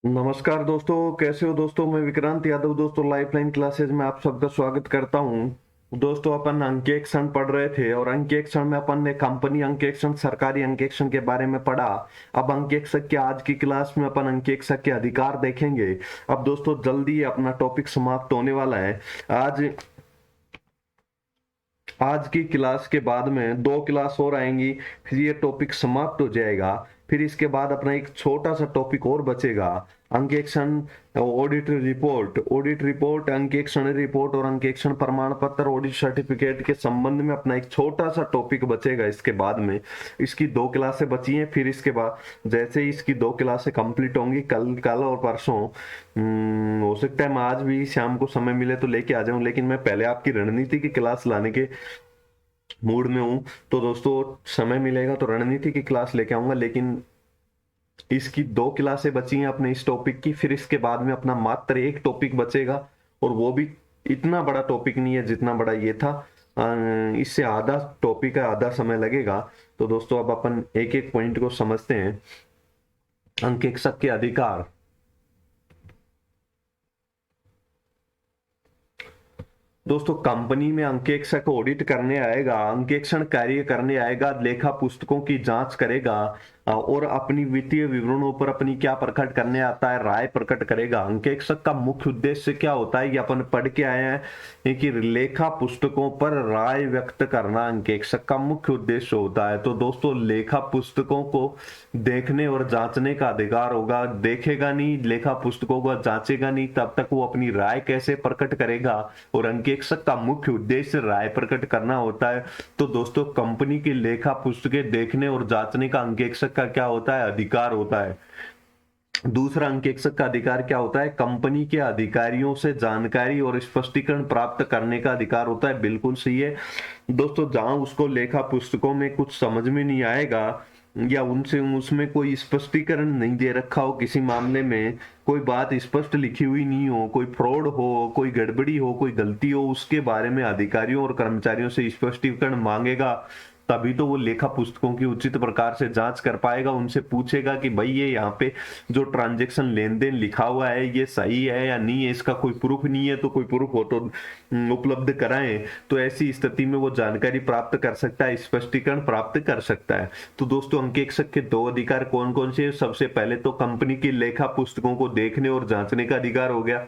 नमस्कार दोस्तों, कैसे हो दोस्तों। मैं विक्रांत यादव दोस्तों लाइफलाइन क्लासेज में आप सबका स्वागत करता हूं। दोस्तों अपन अंकेक्षण पढ़ रहे थे और अंकेक्षण में अपन ने कंपनी अंकेक्षण, सरकारी अंकेक्षण के बारे में पढ़ा। अब अंकेक्षक के आज की क्लास में अपन अंकेक्षक के अधिकार देखेंगे। अब दोस्तों जल्दी अपना टॉपिक समाप्त होने वाला है। आज आज की क्लास के बाद में दो क्लास और आएंगी, फिर ये टॉपिक समाप्त हो जाएगा। फिर इसके बाद अपना एक छोटा सा टॉपिक और बचेगा, अंकेक्षण ऑडिट रिपोर्ट, अंकेक्षण रिपोर्ट और अंकेक्षण प्रमाण पत्र, ऑडिट सर्टिफिकेट के संबंध में अपना एक छोटा सा टॉपिक बचेगा। इसके बाद में इसकी दो क्लासें बची हैं। फिर इसके बाद जैसे ही इसकी दो क्लासें कंप्लीट होंगी, कल कल और परसों, हो सकता है मैं आज भी शाम को समय मिले तो लेके आ जाऊं, लेकिन मैं पहले आपकी रणनीति की क्लास लाने के मूड में हूं। तो दोस्तों समय मिलेगा तो रणनीति की क्लास लेके आऊंगा, लेकिन इसकी दो क्लासें बची हैं अपने इस टॉपिक की। फिर इसके बाद में अपना मात्र एक टॉपिक बचेगा, और वो भी इतना बड़ा टॉपिक नहीं है जितना बड़ा ये था। इससे आधा टॉपिक है, आधा समय लगेगा। तो दोस्तों अब अपन एक एक पॉइंट को समझते हैं। अंकेक्षक के अधिकार। दोस्तों कंपनी में अंकेक्षक ऑडिट करने आएगा, अंकेक्षण कार्य करने आएगा, लेखा पुस्तकों की जांच करेगा और अपनी वित्तीय विवरणों पर अपनी क्या प्रकट करने आता है, राय प्रकट करेगा। अंकेक्षक का मुख्य उद्देश्य क्या होता है, ये अपन पढ़ के आए हैं कि लेखा पुस्तकों पर राय व्यक्त करना अंकेक्षक का मुख्य उद्देश्य होता है। तो दोस्तों लेखा पुस्तकों को देखने और जांचने का अधिकार होगा। देखेगा नहीं, लेखा पुस्तकों को जांचेगा नहीं, तब तक वो अपनी राय कैसे प्रकट करेगा। और अंकेक्षक का मुख्य उद्देश्य राय प्रकट करना होता है। तो दोस्तों कंपनी की लेखा पुस्तकें देखने और जांचने का अंकेक्षक का क्या होता है, अधिकार होता है। दूसरा अंकेक्षक का अधिकार क्या होता है, कंपनी के अधिकारियों से जानकारी और स्पष्टीकरण प्राप्त करने का अधिकार होता है। बिल्कुल सही है दोस्तों। जहां उसको लेखा पुस्तकों में कुछ समझ में नहीं आएगा, या उनसे उसमें कोई स्पष्टीकरण नहीं दे रखा हो, किसी मामले में कोई बात स्पष्ट लिखी हुई नहीं हो, कोई फ्रॉड हो, कोई गड़बड़ी हो, कोई गलती हो, उसके बारे में अधिकारियों और कर्मचारियों से स्पष्टीकरण मांगेगा। तभी तो वो लेखा पुस्तकों की उचित प्रकार से जांच कर पाएगा। उनसे पूछेगा कि भाई ये यहाँ पे जो ट्रांजैक्शन लेन देन लिखा हुआ है ये सही है या नहीं है, इसका कोई प्रूफ नहीं है तो कोई प्रूफ हो तो उपलब्ध कराएं। तो ऐसी स्थिति में वो जानकारी प्राप्त कर सकता है, स्पष्टीकरण प्राप्त कर सकता है। तो दोस्तों अंकेक्षक के दो अधिकार कौन कौन से? सबसे पहले तो कंपनी की लेखा पुस्तकों को देखने और जांचने का अधिकार हो गया।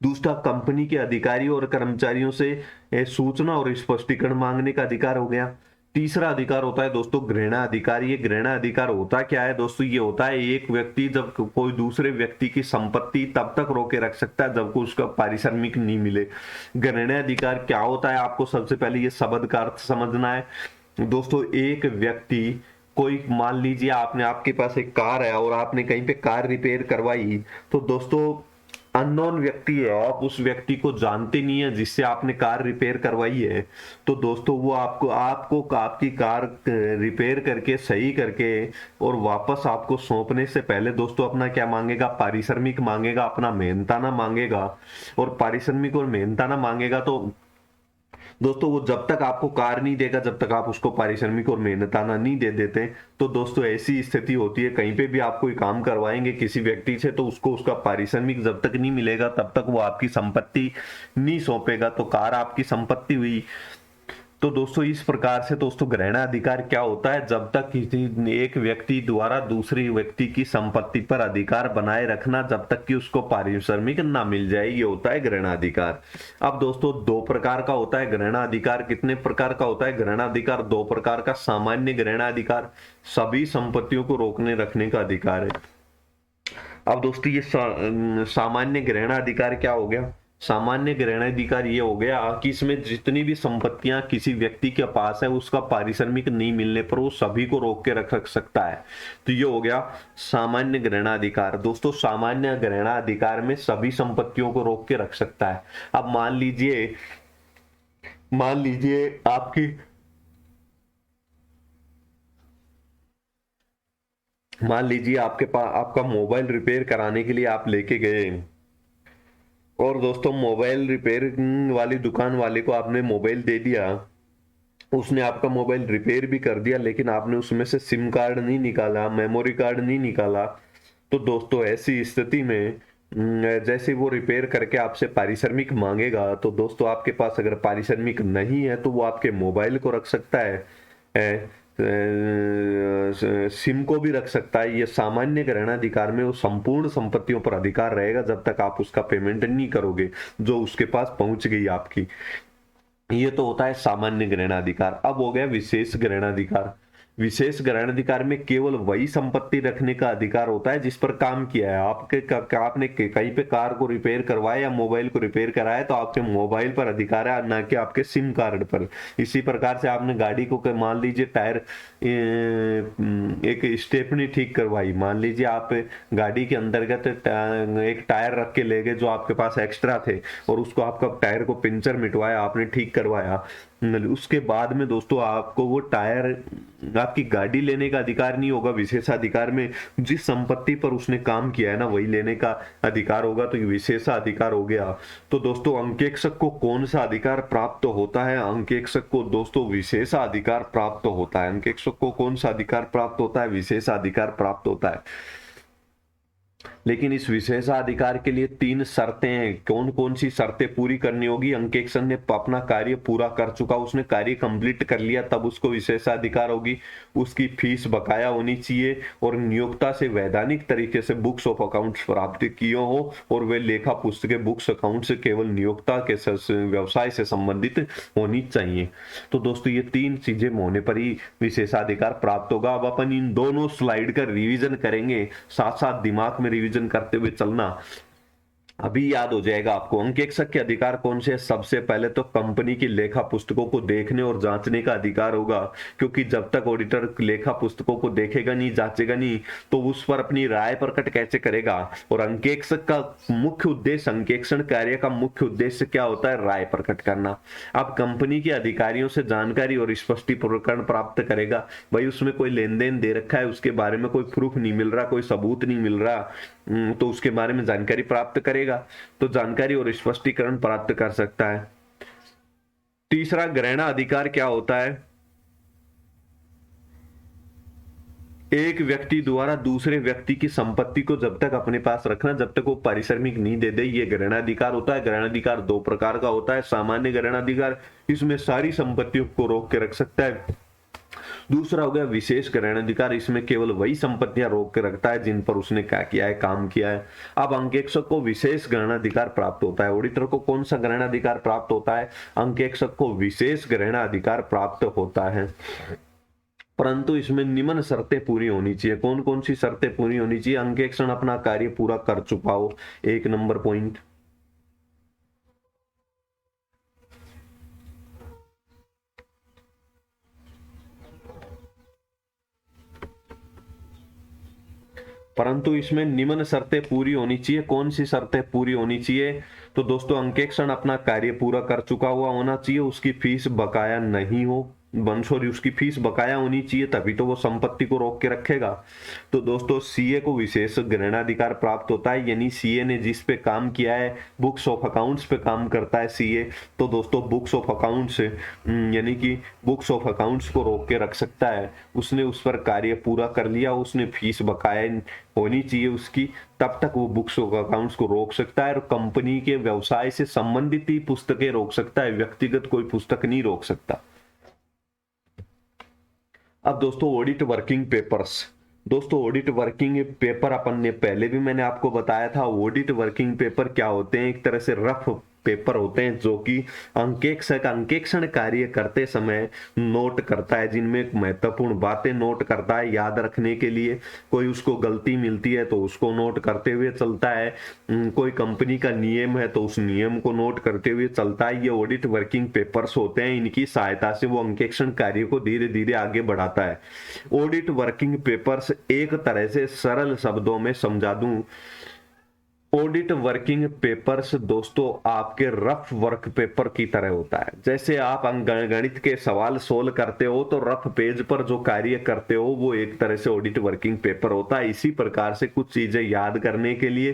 दूसरा कंपनी के अधिकारियों और कर्मचारियों से सूचना और स्पष्टीकरण मांगने का अधिकार हो गया। तीसरा अधिकार होता है दोस्तों ग्रहणा अधिकार। ये ग्रहणा अधिकार होता क्या है दोस्तों, ये होता है एक व्यक्ति जब कोई दूसरे व्यक्ति की संपत्ति तब तक रोके रख सकता है जब को उसका पारिश्रमिक नहीं मिले। ग्रहणा अधिकार क्या होता है, आपको सबसे पहले ये शब्द का अर्थ समझना है दोस्तों। एक व्यक्ति, कोई मान लीजिए आपने, आपके पास एक कार है और आपने कहीं पे कार रिपेयर करवाई, तो दोस्तों अननोन व्यक्ति है, आप उस व्यक्ति को जानते नहीं है जिससे आपने कार रिपेयर करवाई है। तो दोस्तों वो आपको आपको आपकी कार रिपेयर करके सही करके और वापस आपको सौंपने से पहले दोस्तों अपना क्या मांगेगा, पारिश्रमिक मांगेगा, अपना मेहनताना मांगेगा। और पारिश्रमिक और मेहनताना मांगेगा तो दोस्तों वो जब तक आपको कार नहीं देगा, जब तक आप उसको पारिश्रमिक और मेहनताना नहीं दे देते। तो दोस्तों ऐसी स्थिति होती है, कहीं पे भी आप कोई काम करवाएंगे किसी व्यक्ति से, तो उसको उसका पारिश्रमिक जब तक नहीं मिलेगा तब तक वो आपकी संपत्ति नहीं सौंपेगा। तो कार आपकी संपत्ति हुई। तो दोस्तों इस प्रकार से दोस्तों ग्रहण अधिकार क्या होता है, जब तक किसी एक व्यक्ति द्वारा दूसरी व्यक्ति की संपत्ति पर अधिकार बनाए रखना जब तक कि उसको पारिश्रमिक ना मिल जाए, ये होता है ग्रहण अधिकार। अब दोस्तों दो प्रकार का होता है ग्रहण अधिकार। कितने प्रकार का होता है ग्रहण अधिकार? दो प्रकार का। सामान्य ग्रहण अधिकार, सभी संपत्तियों को रोकने रखने का अधिकार है। अब दोस्तों ये सामान्य ग्रहण अधिकार क्या हो गया? सामान्य ग्रहण अधिकार ये हो गया कि इसमें जितनी भी संपत्तियां किसी व्यक्ति के पास है उसका पारिश्रमिक नहीं मिलने पर वो सभी को रोक के रख सकता है। तो ये हो गया सामान्य ग्रहण अधिकार। दोस्तों सामान्य ग्रहण अधिकार में सभी संपत्तियों को रोक के रख सकता है। अब मान लीजिए आपकी, मान लीजिए आपके पास आपका मोबाइल रिपेयर कराने के लिए आप लेके गए, और दोस्तों मोबाइल रिपेयर वाली दुकान वाले को आपने मोबाइल दे दिया, उसने आपका मोबाइल रिपेयर भी कर दिया, लेकिन आपने उसमें से सिम कार्ड नहीं निकाला, मेमोरी कार्ड नहीं निकाला। तो दोस्तों ऐसी स्थिति में जैसे वो रिपेयर करके आपसे पारिश्रमिक मांगेगा, तो दोस्तों आपके पास अगर पारिश्रमिक नहीं है तो वो आपके मोबाइल को रख सकता है, सिम को भी रख सकता है। ये सामान्य ग्रहणाधिकार में वो संपूर्ण संपत्तियों पर अधिकार रहेगा जब तक आप उसका पेमेंट नहीं करोगे जो उसके पास पहुंच गई आपकी। ये तो होता है सामान्य ग्रहणाधिकार। अब हो गया विशेष ग्रहणाधिकार। विशेष ग्रहणाधिकार में केवल वही संपत्ति रखने का अधिकार होता है जिस पर काम किया है। आपने कहीं पे कार को रिपेयर करवाया या मोबाइल को रिपेयर कराया तो आपके मोबाइल पर अधिकार है, ना कि आपके सिम कार्ड पर। इसी प्रकार से आपने गाड़ी को मान लीजिए टायर एक स्टेपनी ठीक करवाई, मान लीजिए आप गाड़ी के अंतर्गत एक टायर रख के ले गए जो आपके पास एक्स्ट्रा थे, और उसको आपका टायर को पंचर मिटवाया, आपने ठीक करवाया, उसके बाद में दोस्तों आपको वो टायर, आपकी गाड़ी लेने का अधिकार नहीं होगा। विशेषाधिकार में जिस संपत्ति पर उसने काम किया है ना वही लेने का अधिकार होगा, तो ये विशेषाधिकार हो गया। तो दोस्तों अंकेक्षक को कौन सा अधिकार प्राप्त होता है? अंकेक्षक को दोस्तों विशेषाधिकार प्राप्त होता है। अंकेक्षक को कौन सा अधिकार प्राप्त होता है? विशेषाधिकार प्राप्त होता है। लेकिन इस विशेषाधिकार के लिए 3 शर्तें हैं। कौन कौन सी शर्तें पूरी करनी होगी? अंकेक्षक ने अपना कार्य पूरा कर चुका, उसने कार्य कंप्लीट कर लिया, तब उसको विशेषाधिकार होगी। उसकी फीस बकाया होनी चाहिए और नियोक्ता से वैधानिक तरीके से बुक्स ऑफ अकाउंट्स प्राप्त किए हो, और वे लेखा पुस्तकें बुक्स अकाउंट से केवल नियोक्ता के व्यवसाय से संबंधित होनी चाहिए। तो दोस्तों ये 3 चीजें होने पर ही विशेषाधिकार प्राप्त होगा। अब अपन इन दोनों स्लाइड का रिवीजन करेंगे, साथ साथ दिमाग में रिवीजन करते हुए चलना, अभी याद हो जाएगा आपको। अंकेक्षक के अधिकार कौन से? सबसे पहले तो कंपनी की लेखा पुस्तकों को देखने और जांचने का अधिकार होगा, क्योंकि जब तक ऑडिटर लेखा पुस्तकों को देखेगा नहीं, जांचेगा नहीं, तो उस पर अपनी राय प्रकट कैसे करेगा? और अंकेक्षक का मुख्य उद्देश्य, अंकेक्षण कार्य का मुख्य उद्देश्य क्या होता है? राय प्रकट करना। अब कंपनी के अधिकारियों से जानकारी और स्पष्टीकरण प्राप्त करेगा। भाई उसमें कोई लेन देन दे रखा है, उसके बारे में कोई प्रूफ नहीं मिल रहा, कोई सबूत नहीं मिल रहा, तो उसके बारे में जानकारी प्राप्त करेगा, तो जानकारी और स्पष्टीकरण प्राप्त कर सकता है। तीसरा ग्रहण अधिकार क्या होता है? एक व्यक्ति द्वारा दूसरे व्यक्ति की संपत्ति को जब तक अपने पास रखना जब तक वो पारिश्रमिक नहीं दे दे, ये ग्रहणाधिकार होता है। ग्रहणाधिकार 2 प्रकार का होता है। सामान्य ग्रहणाधिकार, इसमें सारी संपत्तियों को रोक के रख सकता है। दूसरा हो गया विशेष ग्रहणाधिकार, इसमें केवल वही संपत्तियां रोक के रखता है जिन पर उसने क्या किया है, काम किया है। अब अंकेक्षक को विशेष ग्रहणाधिकार प्राप्त होता है। ऑडिटर को कौन सा ग्रहणाधिकार प्राप्त होता है? अंकेक्षक को विशेष ग्रहणाधिकार प्राप्त होता है, परंतु इसमें निम्न शर्तें पूरी होनी चाहिए। कौन कौन सी शर्तें पूरी होनी चाहिए? अंकेक्षण अपना कार्य पूरा कर चुका हो, 1 नंबर पॉइंट। परंतु इसमें निम्न शर्तें पूरी होनी चाहिए। कौन सी शर्तें पूरी होनी चाहिए? तो दोस्तों अंकेक्षण अपना कार्य पूरा कर चुका हुआ होना चाहिए, उसकी फीस बकाया नहीं हो, सॉरी उसकी फीस बकाया होनी चाहिए, तभी तो वो संपत्ति को रोक के रखेगा। तो दोस्तों सीए को विशेष ग्रहणाधिकार प्राप्त होता है, यानी सीए ने जिस पे काम किया है, बुक्स ऑफ अकाउंट्स पे काम करता है सीए, तो दोस्तों बुक्स ऑफ अकाउंट्स यानी कि बुक्स ऑफ अकाउंट्स को रोक के रख सकता है। उसने उस पर कार्य पूरा कर लिया, उसने फीस बकाया होनी चाहिए उसकी, तब तक वो बुक्स ऑफ अकाउंट्स को रोक सकता है, और कंपनी के व्यवसाय से संबंधित ही पुस्तकें रोक सकता है, व्यक्तिगत कोई पुस्तक नहीं रोक सकता। अब दोस्तों ऑडिट वर्किंग पेपर्स। दोस्तों ऑडिट वर्किंग पेपर अपन ने पहले भी मैंने आपको बताया था। ऑडिट वर्किंग पेपर क्या होते हैं? एक तरह से रफ पेपर होते हैं जो कि अंकेक्षक अंकेक्षण कार्य करते समय नोट करता है, जिनमें महत्वपूर्ण बातें नोट करता है याद रखने के लिए। कोई उसको गलती मिलती है तो उसको नोट करते हुए चलता है, कोई कंपनी का नियम है तो उस नियम को नोट करते हुए चलता है। ये ऑडिट वर्किंग पेपर्स होते हैं, इनकी सहायता से वो अंकेक्षण कार्य को धीरे धीरे आगे बढ़ाता है। ऑडिट वर्किंग पेपर्स एक तरह से सरल शब्दों में समझा दूं, ऑडिट वर्किंग पेपर्स दोस्तों आपके रफ वर्क पेपर की तरह होता है। जैसे आप गणित के सवाल सोल्व करते हो तो रफ पेज पर जो कार्य करते हो वो एक तरह से ऑडिट वर्किंग पेपर होता है। इसी प्रकार से कुछ चीजें याद करने के लिए,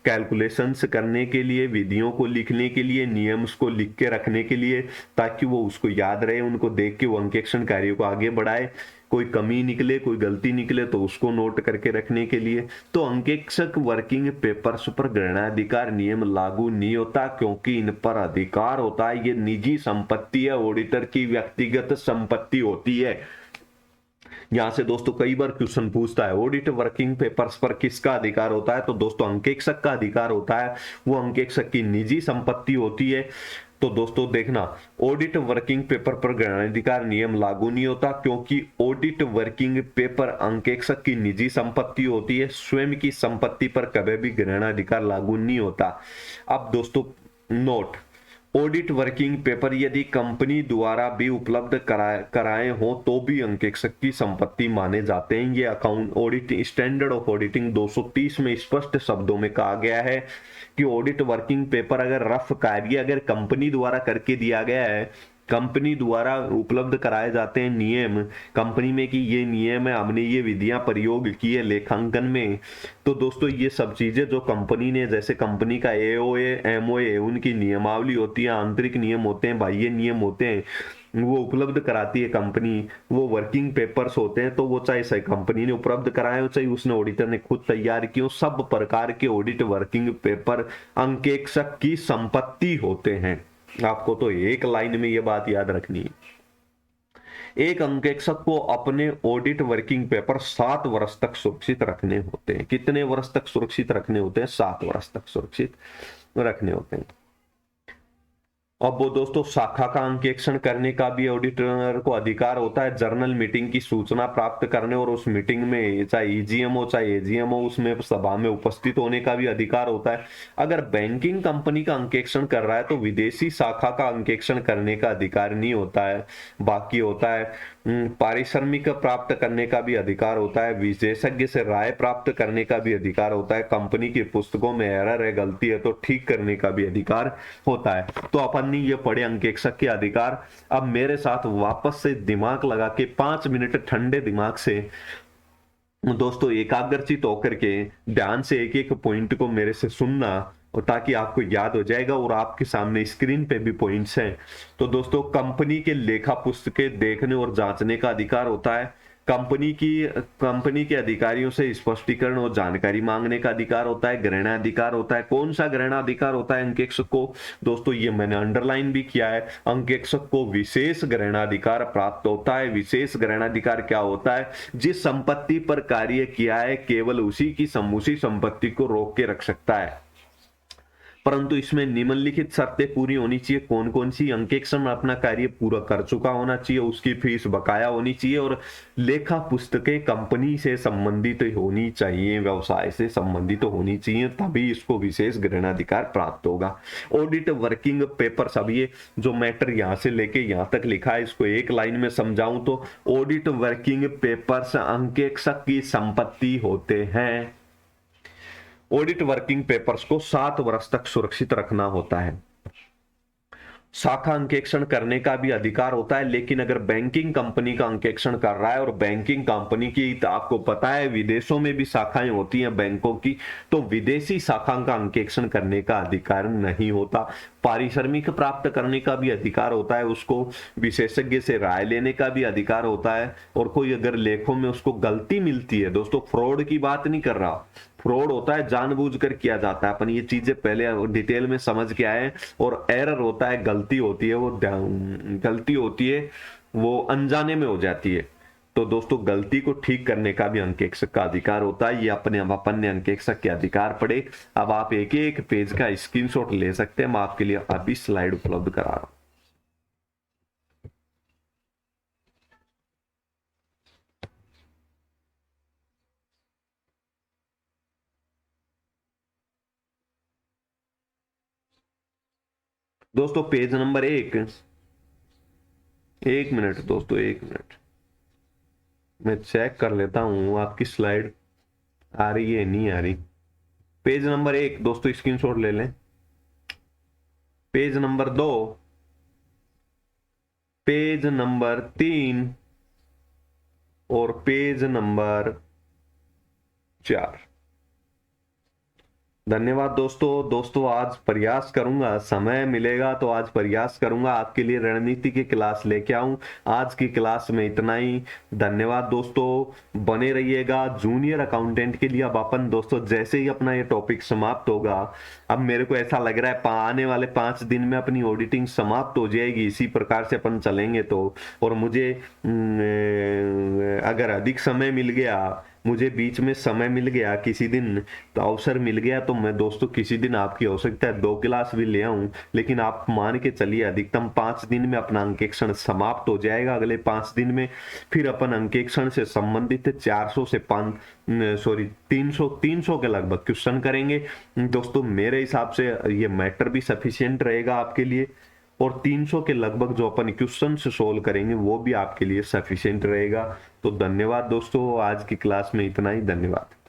कैलकुलेशंस करने के लिए, विधियों को लिखने के लिए, नियम्स को लिख के रखने के लिए, ताकि वो उसको याद रहे, उनको देख के वो अंकेक्षण कार्य को आगे बढ़ाए, कोई कमी निकले, कोई गलती निकले तो उसको नोट करके रखने के लिए। तो अंकेक्षक वर्किंग पेपर्स पर ग्रहणाधिकार नियम लागू नहीं होता, क्योंकि इन पर अधिकार होता है, ये निजी संपत्ति है, ऑडिटर की व्यक्तिगत संपत्ति होती है। यहां से दोस्तों कई बार क्वेश्चन पूछता है ऑडिट वर्किंग पेपर्स पर किसका अधिकार होता है, तो दोस्तों अंकेक्षक का अधिकार होता है, वो अंकेक्षक की निजी संपत्ति होती है। तो दोस्तों देखना, ऑडिट वर्किंग पेपर पर ग्रहणाधिकार नियम लागू नहीं होता, क्योंकि ऑडिट वर्किंग पेपर अंकेक्षक की निजी संपत्ति होती है, स्वयं की संपत्ति पर कभी भी ग्रहणाधिकार लागू नहीं होता। अब दोस्तों नोट, ऑडिट वर्किंग पेपर यदि कंपनी द्वारा भी उपलब्ध कराए हो तो भी अंकेक्षक की संपत्ति माने जाते हैं। ये account audit standard of auditing 230 में स्पष्ट शब्दों में कहा गया है कि ऑडिट वर्किंग पेपर अगर रफ कार्य अगर कंपनी द्वारा करके दिया गया है, कंपनी द्वारा उपलब्ध कराए जाते हैं नियम कंपनी में कि ये नियम है, हमने ये विधियां प्रयोग की है लेखांकन में, तो दोस्तों ये सब चीजें जो कंपनी ने, जैसे कंपनी का एओए एमओए उनकी नियमावली होती है, आंतरिक नियम होते हैं, बाह्य नियम होते हैं, वो उपलब्ध कराती है कंपनी, वो वर्किंग पेपर्स होते हैं, तो वो चाहे कंपनी ने उपलब्ध कराए हो चाहे उसने ऑडिटर ने खुद तैयार किए हो, सब प्रकार के ऑडिट वर्किंग पेपर अंकेक्षक की संपत्ति होते हैं। आपको तो एक लाइन में ये बात याद रखनी है। एक अंकेक्षक को अपने ऑडिट वर्किंग पेपर 7 वर्ष तक सुरक्षित रखने होते हैं। कितने वर्ष तक सुरक्षित रखने होते हैं? 7 वर्ष तक सुरक्षित रखने होते हैं। अब वो दोस्तों शाखा का अंकेक्षण करने का भी ऑडिटर को अधिकार होता है, जर्नल मीटिंग की सूचना प्राप्त करने और उस मीटिंग में चाहे ईजीएम हो चाहे एजीएम हो उसमें सभा में उपस्थित होने का भी अधिकार होता है। अगर बैंकिंग कंपनी का अंकेक्षण कर रहा है तो विदेशी शाखा का अंकेक्षण करने का अधिकार नहीं होता है, बाकी होता है पारिश्रमिक प्राप्त करने का भी अधिकार होता है, विशेषज्ञ से राय प्राप्त करने का भी अधिकार होता है, कंपनी की पुस्तकों में एरर है, गलती है तो ठीक करने का भी अधिकार होता है। तो अपन ने ये पढ़े अंकेक्षक के अधिकार। अब मेरे साथ वापस से दिमाग लगा के 5 मिनट ठंडे दिमाग से दोस्तों एकाग्रचित होकर के ध्यान से एक एक पॉइंट को मेरे से सुनना, और ताकि आपको याद हो जाएगा, और आपके सामने स्क्रीन पे भी पॉइंट्स हैं। तो दोस्तों कंपनी के लेखा पुस्तकें देखने और जांचने का अधिकार होता है, कंपनी के अधिकारियों से स्पष्टीकरण और जानकारी मांगने का अधिकार होता है, ग्रहणाधिकार होता है। कौन सा ग्रहणाधिकार होता है अंकेक्षक को? दोस्तों ये मैंने अंडरलाइन भी किया है, अंकेक्षक को विशेष ग्रहणाधिकार प्राप्त होता है। विशेष ग्रहणाधिकार क्या होता है? जिस संपत्ति पर कार्य किया है केवल उसी संपत्ति को रोक के रख सकता है, परंतु इसमें निम्नलिखित शर्तें पूरी होनी चाहिए। कौन कौन सी? अंकेक्षण अपना कार्य पूरा कर चुका होना चाहिए, उसकी फीस बकाया होनी चाहिए, और लेखा पुस्तकें कंपनी से संबंधित होनी चाहिए, व्यवसाय से संबंधित होनी चाहिए, तभी इसको विशेष ग्रहणाधिकार प्राप्त होगा। ऑडिट वर्किंग पेपर्स, अब ये जो मैटर यहां से लेके यहां तक लिखा है इसको एक लाइन में समझाऊं तो ऑडिट वर्किंग पेपर्स अंकेक्षक की संपत्ति होते हैं। ऑडिट वर्किंग पेपर्स को 7 वर्ष तक सुरक्षित रखना होता है। शाखा अंकेक्षण करने का भी अधिकार होता है, लेकिन अगर बैंकिंग कंपनी का अंकेक्षण कर रहा है और बैंकिंग कंपनी की, तो आपको पता है विदेशों में भी शाखाएं होती हैं बैंकों की, तो विदेशी शाखा का अंकेक्षण करने का अधिकार नहीं होता। पारिश्रमिक प्राप्त करने का भी अधिकार होता है उसको, विशेषज्ञ से राय लेने का भी अधिकार होता है, और कोई अगर लेखों में उसको गलती मिलती है, दोस्तों फ्रॉड की बात नहीं कर रहा, फ्रॉड होता है जानबूझकर किया जाता है, अपन ये चीजें पहले डिटेल में समझ के आए, और एरर होता है, गलती होती है, वो अनजाने में हो जाती है। तो दोस्तों गलती को ठीक करने का भी अंकेक्षक का अधिकार होता है। ये अपन ने अंकेक्षक के अधिकार पढ़े। अब आप एक एक पेज का स्क्रीनशॉट ले सकते हैं, मैं आपके लिए अभी स्लाइड उपलब्ध करा रहा हूं। दोस्तों पेज नंबर 1 मिनट दोस्तों, 1 मिनट मैं चेक कर लेता हूं आपकी स्लाइड आ रही है नहीं आ रही। पेज नंबर 1 दोस्तों स्क्रीनशॉट ले लें। पेज नंबर 2, पेज नंबर 3 और पेज नंबर 4। धन्यवाद दोस्तों आज प्रयास करूंगा, समय मिलेगा तो आज प्रयास करूंगा आपके लिए रणनीति की क्लास लेके आऊं। आज की क्लास में इतना ही। धन्यवाद दोस्तों, बने रहिएगा। जूनियर अकाउंटेंट के लिए अब अपन दोस्तों जैसे ही अपना ये टॉपिक समाप्त होगा, अब मेरे को ऐसा लग रहा है आने वाले 5 दिन में अपनी ऑडिटिंग समाप्त हो जाएगी, इसी प्रकार से अपन चलेंगे तो। और मुझे अगर अधिक समय मिल गया, मुझे बीच में समय मिल गया किसी दिन, तो अवसर मिल गया, तो मैं दोस्तों किसी दिन आपकी हो सकता है 2 क्लास भी ले आऊं। लेकिन आप मान के चलिए अधिकतम 5 दिन में अपना अंकेक्षण समाप्त हो जाएगा। अगले 5 दिन में फिर अपन अंकेक्षण से संबंधित 400 से 300 के लगभग क्वेश्चन करेंगे दोस्तों। मेरे हिसाब से ये मैटर भी सफिशियंट रहेगा आपके लिए, और 300 के लगभग जो अपन क्वेश्चन से सोल्व करेंगे वो भी आपके लिए सफिशिएंट रहेगा। तो धन्यवाद दोस्तों, आज की क्लास में इतना ही। धन्यवाद।